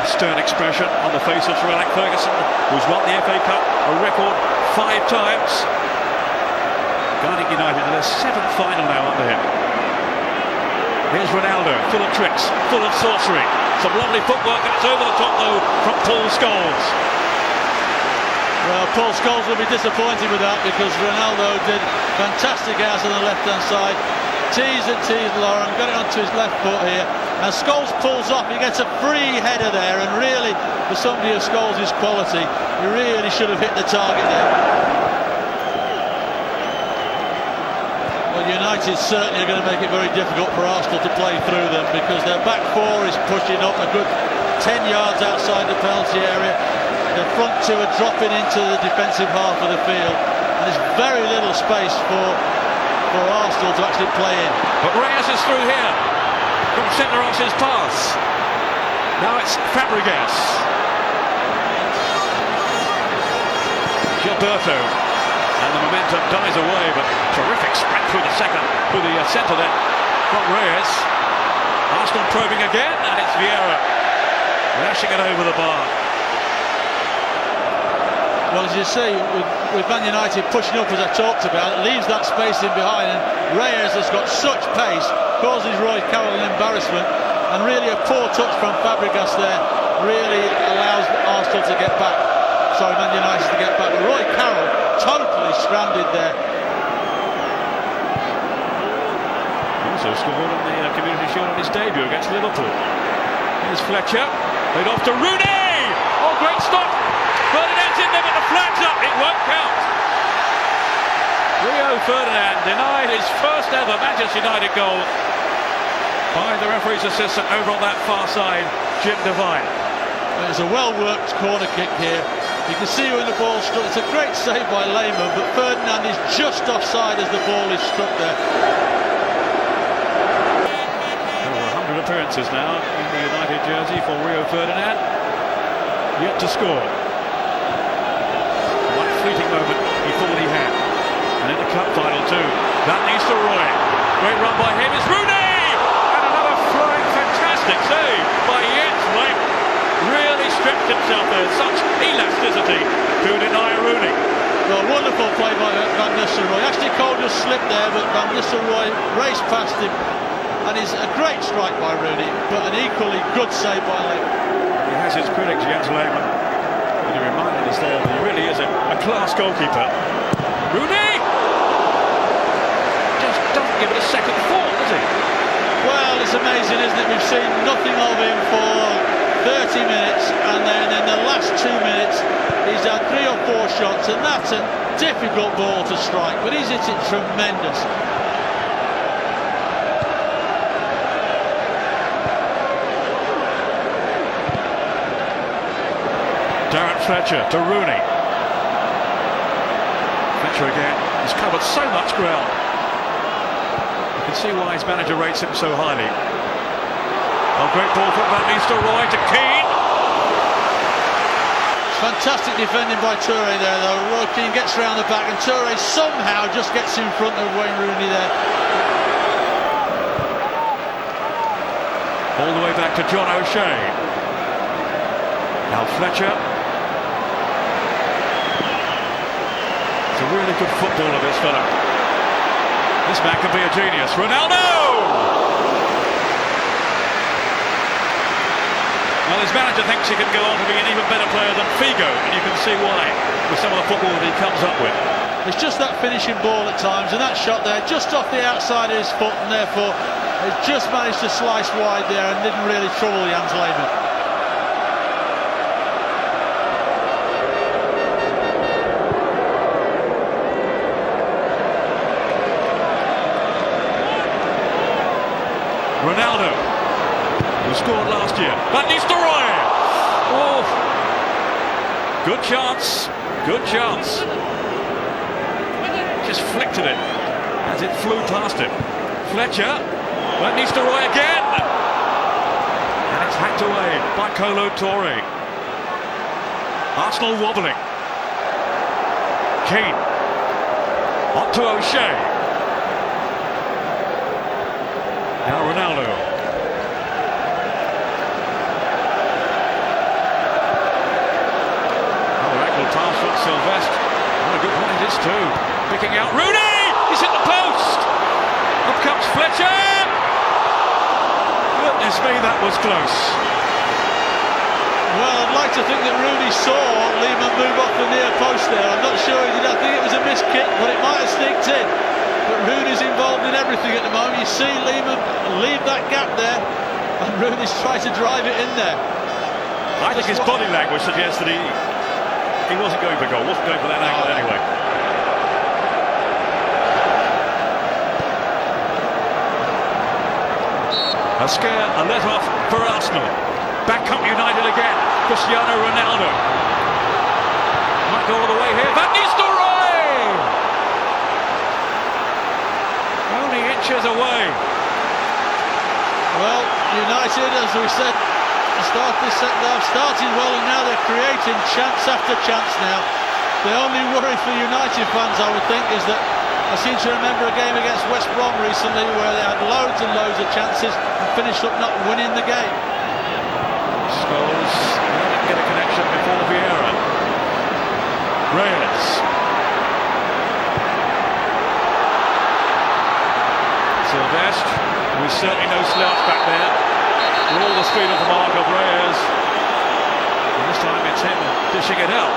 stern expression on the face of Sir Alex Ferguson, who's won the FA Cup a record 5 times. Guiding United to their 7th final now under him. Here's Ronaldo, full of tricks, full of sorcery. Some lovely footwork, and it's over the top though from Paul Scholes. Well, Paul Scholes will be disappointed with that, because Ronaldo did fantastic hours on the left-hand side. Teased Lauren, got it onto his left foot here, and Scholes pulls off. He gets a free header there, and really, for somebody of Scholes' quality, he really should have hit the target there. Well, United certainly are going to make it very difficult for Arsenal to play through them, because their back four is pushing up a good 10 yards outside the penalty area. The front two are dropping into the defensive half of the field, and there's very little space for Arsenal to actually play in. But Reyes is through here from Senderos' pass. Now it's Fabregas. Gilberto, and the momentum dies away, but terrific sprint through the centre there from Reyes. Arsenal probing again, and it's Vieira lashing it over the bar. Well, as you see, with Man United pushing up, as I talked about, it leaves that space in behind, and Reyes has got such pace, causes Roy Carroll an embarrassment, and really a poor touch from Fabregas there really allows Arsenal to get back. Sorry, Man United to get back. But Roy Carroll totally stranded there. Also scored on the Community Shield on his debut against Liverpool. Here's Fletcher, laid off to Rooney! Oh, great stop! Ferdinand's in there, but the flag's up, it won't count. Rio Ferdinand denied his first ever Manchester United goal by the referee's assistant over on that far side, Jim Devine. It's a well-worked corner kick here. You can see when the ball struck. It's a great save by Lehmann, but Ferdinand is just offside as the ball is struck there. Over 100 appearances now in the United jersey for Rio Ferdinand. Yet to score. One fleeting moment he thought he had. And in the cup final too. That needs to Roy. Great run by him is Rooney! And another flying fantastic save by Jens Lehmann. Really stretched himself there. Such elasticity to deny Rooney. Well, wonderful play by Van Nistelrooy. Ashley Cole just slipped there, but Van Nistelrooy raced past him. And it's a great strike by Rooney, but an equally good save by Lehmann. He has his critics, Jens Lehmann, but he reminded us there that he really is a class goalkeeper. Rooney just doesn't give it a second thought, does he? Well, it's amazing, isn't it? We've seen nothing of him for 30 minutes, and then in the last 2 minutes he's had 3 or 4 shots, and that's a difficult ball to strike, but he's hit it tremendous. Darren Fletcher to Rooney. Fletcher again. He's covered so much ground. You can see why his manager rates him so highly. Oh, great ball from Van Nistelrooy to Keane. Fantastic defending by Toure there, though. Roy Keane gets round the back, and Toure somehow just gets in front of Wayne Rooney there. All the way back to John O'Shea. Now Fletcher. It's a really good footballer, this fella. This man could be a genius. Ronaldo! Well, his manager thinks he can go on to be an even better player than Figo, and you can see why, with some of the football that he comes up with. It's just that finishing ball at times, and that shot there, just off the outside of his foot, and therefore he's just managed to slice wide there and didn't really trouble Jens Lehmann. Ronaldo, who scored last year. Van Nistelrooy! Oh! Good chance. Good chance. Just flicked at it as it flew past him. Fletcher. Van Nistelrooy again! And it's hacked away by Kolo Toure. Arsenal wobbling. Keane. On to O'Shea. Now Ronaldo. too. Picking out Rooney! He's hit the post! Up comes Fletcher! Goodness me, that was close. Well, I'd like to think that Rooney saw Lehmann move off the near post there. I'm not sure he did. I think it was a missed kick, but it might have sneaked in. But Rooney's involved in everything at the moment. You see Lehmann leave that gap there, and Rooney's trying to drive it in there. I think his body language suggests that he wasn't going for goal, wasn't going for that angle anyway. A scare, a let-off for Arsenal. Back up United again. Cristiano Ronaldo. Might go all the way here. Van Nistelrooy! Only inches away. Well, United, as we said, start this second half, started well, and now they're creating chance after chance now. The only worry for United fans, I would think, is that I seem to remember a game against West Brom recently where they had loads and loads of chances and finished up not winning the game. Scholes didn't get a connection before Vieira. Reyes. Sylvestre, who's certainly no slouch back there. With all the speed of the mark of Reyes. And this time it's him dishing it out.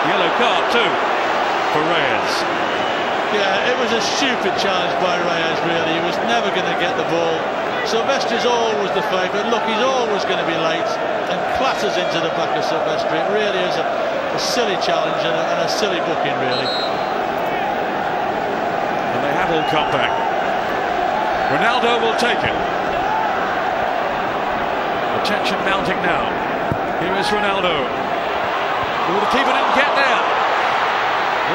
Yellow card too for Reyes. Yeah, it was a stupid challenge by Reyes, really. He was never going to get the ball. Sylvestre's always the favourite. Look, he's always going to be late and clatters into the back of Sylvestre. It really is a silly challenge and a silly booking, really. And they have all come back. Ronaldo will take it. Attention mounting now. Here is Ronaldo. Oh, the keeper didn't get there.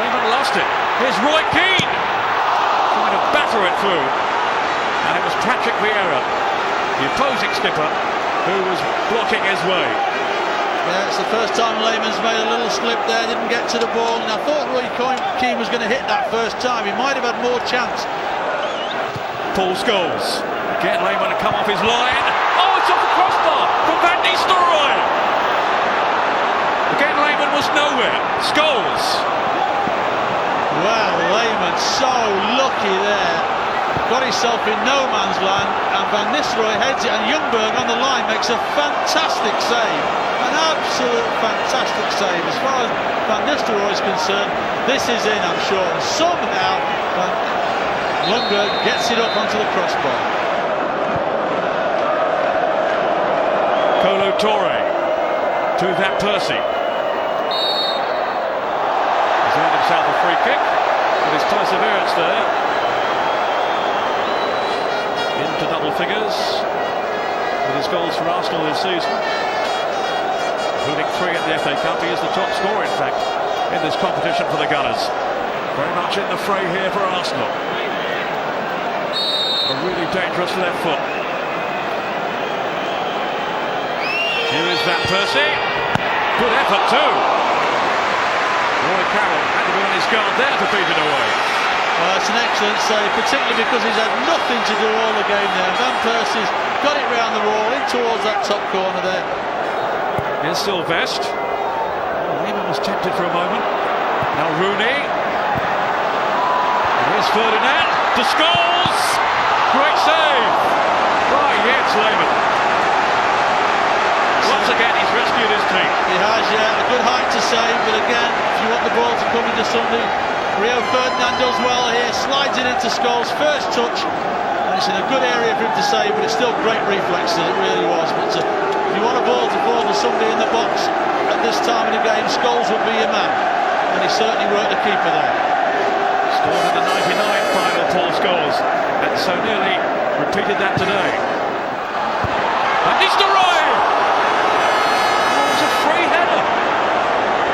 Raymond lost it. Here's Roy Keane trying to batter it through. And it was Patrick Vieira, the opposing skipper, who was blocking his way. Yeah, it's the first time Lehmann's made a little slip there, didn't get to the ball. And I thought Roy Keane was going to hit that first time. He might have had more chance. Paul Scholes. Again, Lehmann to come off his line. Oh, it's off the crossbar from Van Nistelrooy. Again, Lehmann was nowhere. Scholes. Well, Lehmann so lucky there. Got himself in no man's land, and Van Nistelrooy heads it, and Ljungberg on the line makes a fantastic save. An absolute fantastic save. As far as Van Nistelrooy is concerned, this is in, I'm sure. And somehow, Ljungberg gets it up onto the crossbar. Kolo Touré to Van Persie. He's earned himself a free kick with his perseverance there. Into double figures with his goals for Arsenal this season, including 3 at the FA Cup. He is the top scorer, in fact, in this competition for the Gunners. Very much in the fray here for Arsenal. A really dangerous left foot. Here is Van Persie. Good effort too. Roy Carroll had to be on his guard there to beat it away. Well, it's an excellent save, particularly because he's had nothing to do all the game there. Van Persie's got it round the wall, in towards that top corner there. Here's Sylvestre. Lehmann was tempted for a moment. Now Rooney. And here's Ferdinand. To Scholes. Great save. Right, yes, Lehmann. Once again, he's rescued his team. He has, yeah. A good height to save, but again, if you want the ball to come into somebody, Rio Ferdinand does well here, slides it into Scholes, first touch, and it's in a good area for him to save, but it's still great reflexes, it really was. But if you want a ball to fall to somebody in the box at this time of the game, Scholes would be your man, and he certainly worked the keeper there. Scored in the 99th final, Paul Scholes, and so nearly repeated that today. Van Nistelrooy! Oh, it was a free header.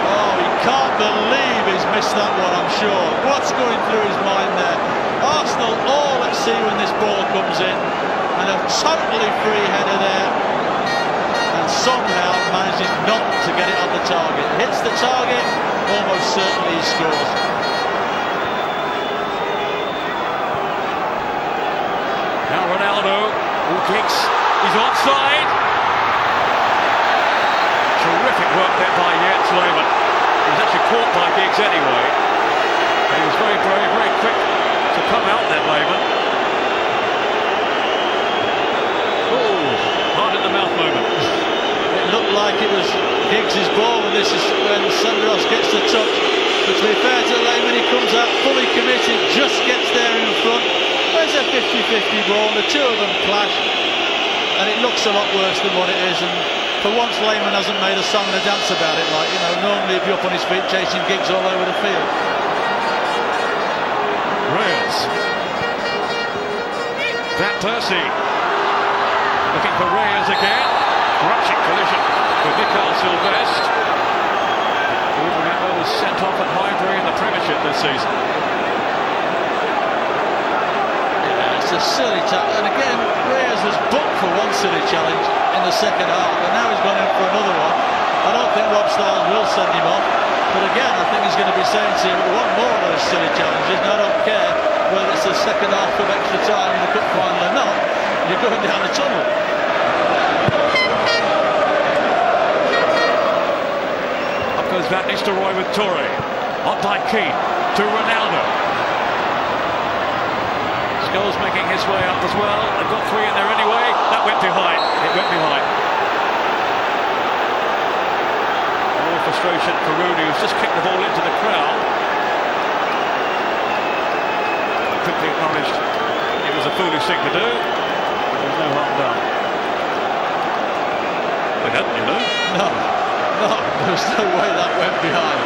Oh, he can't believe he's missed that one, I'm sure. What's going through his mind there? Arsenal all at sea when this ball comes in, and a totally free header there, and somehow manages not to get it on the target. Hits the target, almost certainly he scores. Now Ronaldo, who kicks, he's onside. Terrific work there by Jens Lehmann. He was actually caught by Giggs anyway. He was very brave, very quick to come out there, Lehmann. Oh, hard in the mouth moment. It looked like it was Giggs' ball, and this is when Senderos gets the touch. But to be fair to Lehmann, he comes out fully committed, just gets there in front. There's a 50-50 ball, the two of them clash, and it looks a lot worse than what it is. And for once, Lehmann hasn't made a song and a dance about it. Like, you know, normally he'd be up on his feet chasing Giggs all over the field. Reyes. Van Persie looking for Reyes again. Crunching collision with Mikael Silvestre. Who, remember, was sent off at Highbury in the Premiership this season. Yeah, it's a silly tackle. And again, Reyes was booked for one silly challenge in the second half, and now he's gone in for another one. I don't think Rob Stiles will send him off. But again, I think he's going to be saying to him, one more of those silly challenges, and I don't care whether it's the second half of extra time in the cup final or not, you're going down the tunnel. Up goes Van Nistelrooy with Toure. Up by Keane to Ronaldo. Scholes making his way up as well. They've got three in there anyway. That went behind. It went behind. Frustration for Rooney, who's just kicked the ball into the crowd. Quickly acknowledged it was a foolish thing to do. There was no harm done. They hadn't, you know. No, there was no way that went behind.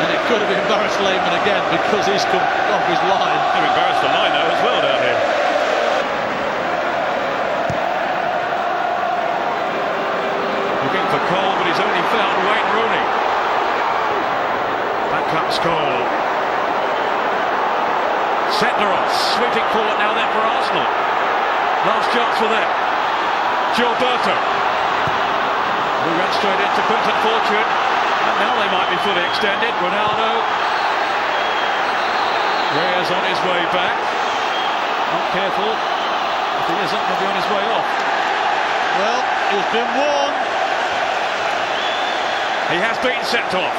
And it could have embarrassed Lehmann again because he's come off his line. They've embarrassed the line now as well down here. Looking for Cole, but he's only found Wayne Rooney. Back comes Cole. Senderos sweeping forward now then for Arsenal. Last chance for them. Gilberto. Who ran straight into Quinton Fortune. And now they might be fully extended. Ronaldo. Reyes on his way back. Not careful. If he isn't, he'll be on his way off. Well, he's been warned. He has been sent off.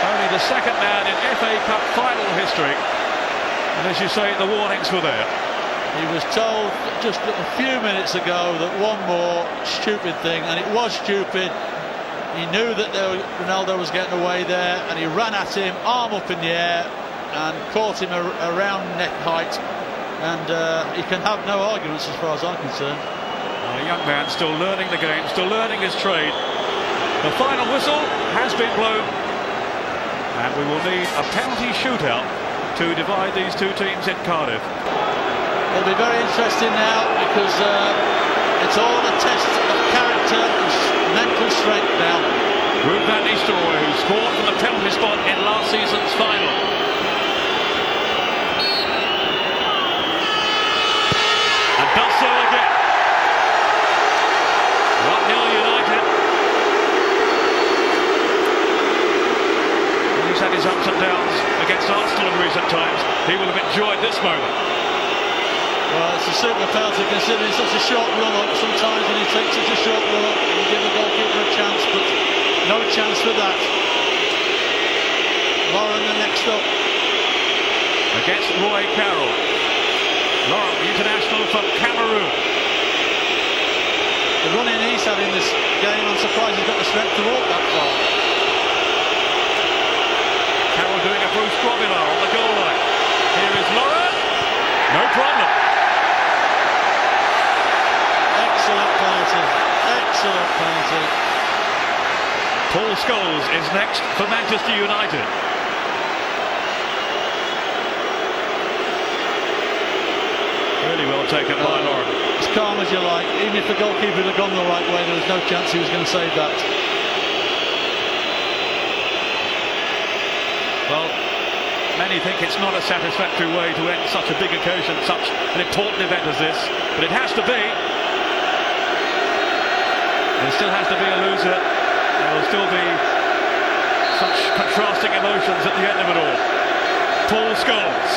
Only the second man in FA Cup final history. And as you say, the warnings were there. He was told just a few minutes ago that one more stupid thing, and it was stupid. He knew that Ronaldo was getting away there, and he ran at him, arm up in the air, and caught him around neck height. And he can have no arguments as far as I'm concerned. A young man still learning the game, still learning his trade. The final whistle has been blown, and we will need a penalty shootout to divide these two teams in Cardiff. It'll be very interesting now because it's all a test of character and mental strength now. Ruud van Nistelrooy, who scored from the penalty spot in last season's final. And does so again. 1-0 United. He's had his ups and downs against Arsenal in recent times. He will have enjoyed this moment. Well, it's a super penalty considering such a short run-up. Sometimes when you take such a short run-up, you give the goalkeeper a chance, but no chance for that. Lauren, the next up. Against Roy Carroll. Lauren, the international from Cameroon. The running he's had in this game, I'm surprised he's got the strength to walk that far. Carroll doing a Bruce Grobbelaar on the goal line. Here is Lauren. No problem. Excellent penalty. Excellent penalty. Paul Scholes is next for Manchester United. Really well taken by Lauren. As calm as you like. Even if the goalkeeper had gone the right way, there was no chance he was going to save that. Well, many think it's not a satisfactory way to end such a big occasion, such an important event as this, but it has to be. There still has to be a loser. There will still be such contrasting emotions at the end of it all. Paul Scholes.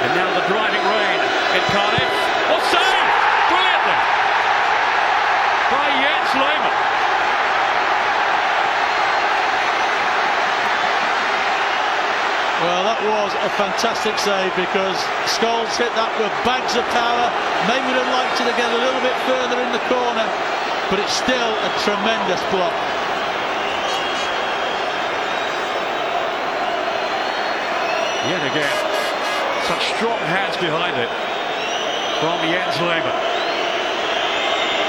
And now the driving rain in Cardiff. What save! Brilliantly! By Jens Lehmann. was a fantastic save, because Scholes hit that with bags of power. Maybe would have liked it to get a little bit further in the corner, but it's still a tremendous block. Yet again, such strong hands behind it from Jens Lehmann.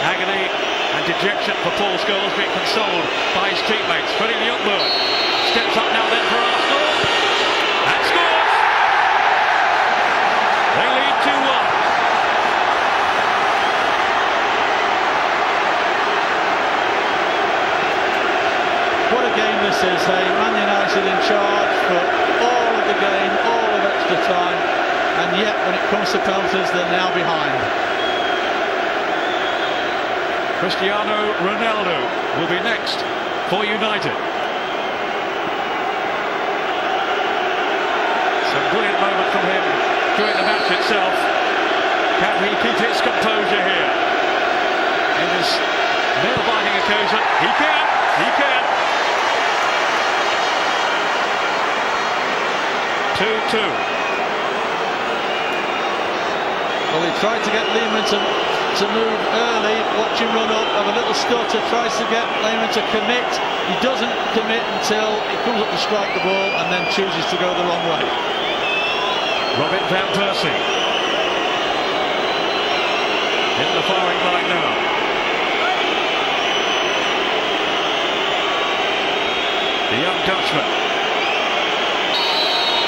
Agony and dejection for Paul Scholes, being consoled by his teammates. Freddie Ljungberg steps up now then for Arsenal and scores. They lead 2-1. What a game this is, hey? Man United in charge for all of the game, all of extra time, and yet when it comes to penalties, they're now behind. Cristiano Ronaldo will be next for United. Some brilliant moment from him during the match itself. Can he keep his composure here in this nail-biting occasion? He can, he can. 2-2. Well, he tried to get Lehmann to move early, watch him run up, have a little stutter, tries to get Lehmann to commit. He doesn't commit until he comes up to strike the ball and then chooses to go the wrong way. Robin van Persie in the firing line now. The young Dutchman,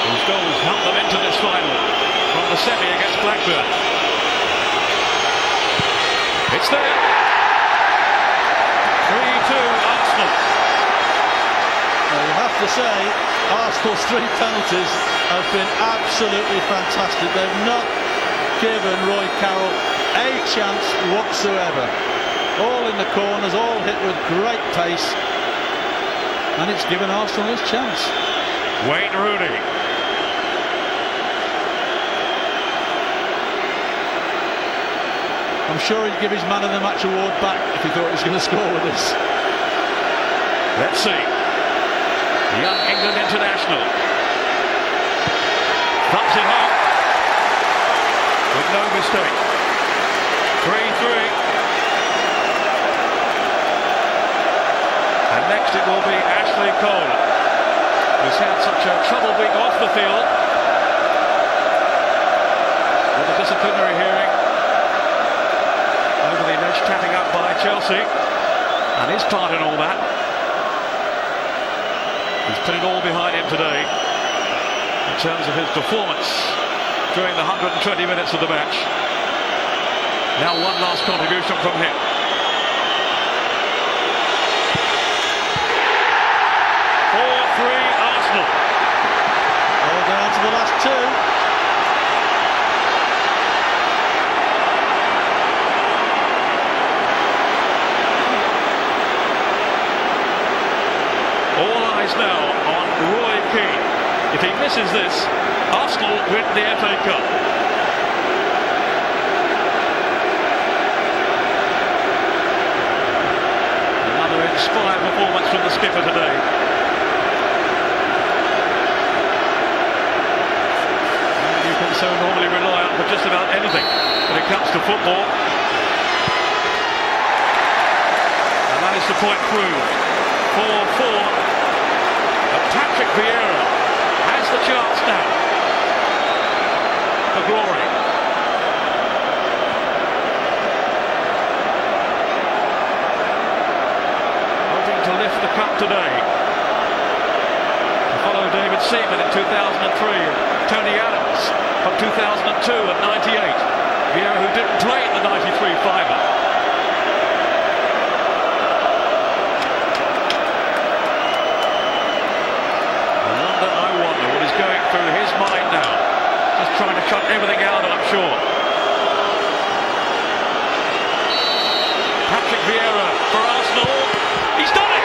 whose goals helped them into this final from the semi against Blackburn. It's there. 3-2 Arsenal. Well, you have to say, Arsenal's 3 penalties have been absolutely fantastic. They've not given Roy Carroll a chance whatsoever. All in the corners, all hit with great pace, and it's given Arsenal his chance. Wayne Rooney. I'm sure he'd give his man of the match award back if he thought he was going to score with this. Let's see. The young England international thumps it home with no mistake. 3-3. And next it will be Ashley Cole, who's had such a trouble being off the field with a disciplinary hearing over the alleged tapping up by Chelsea, and his part in all that. He's put it all behind him today in terms of his performance during the 120 minutes of the match. Now one last contribution from him. 4-3 Arsenal. All down to the last 2. All eyes now on Roy Keane. If he misses this, Arsenal win the FA Cup. Another inspired performance from the skipper today. You can so normally rely on for just about anything when it comes to football. And that is the point proved. 4-4. Patrick Vieira has the chance now for glory. Hoping to lift the cup today. To follow David Seaman in 2003, Tony Adams from 2002 and 98. Vieira, who didn't play in the 93 final. Through his mind now, just trying to cut everything out, I'm sure. Patrick Vieira for Arsenal. He's done it!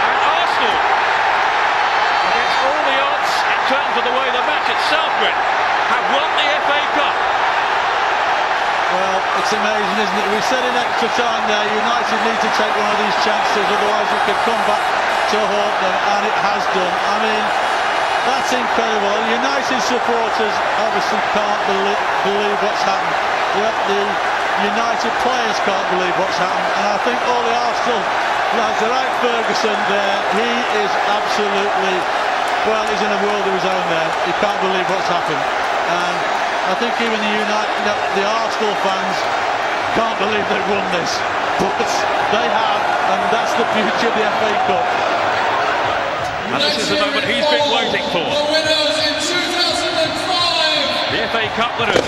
And Arsenal, against all the odds in terms of the way the match itself went, have won the FA Cup. Well, it's amazing, isn't it? We said in extra time there, United need to take one of these chances, otherwise it could come back to haunt them, and it has done. I mean, that's incredible. United supporters obviously can't believe what's happened. The United players can't believe what's happened, and I think all the Arsenal lads are like Ferguson there. He is absolutely, well, he's in a world of his own there. He can't believe what's happened, and I think even the Arsenal fans can't believe they've won this, but they have, and that's the beauty of the FA Cup. And this is the moment he's been waiting for. The winners in 2005. The FA Cup winners.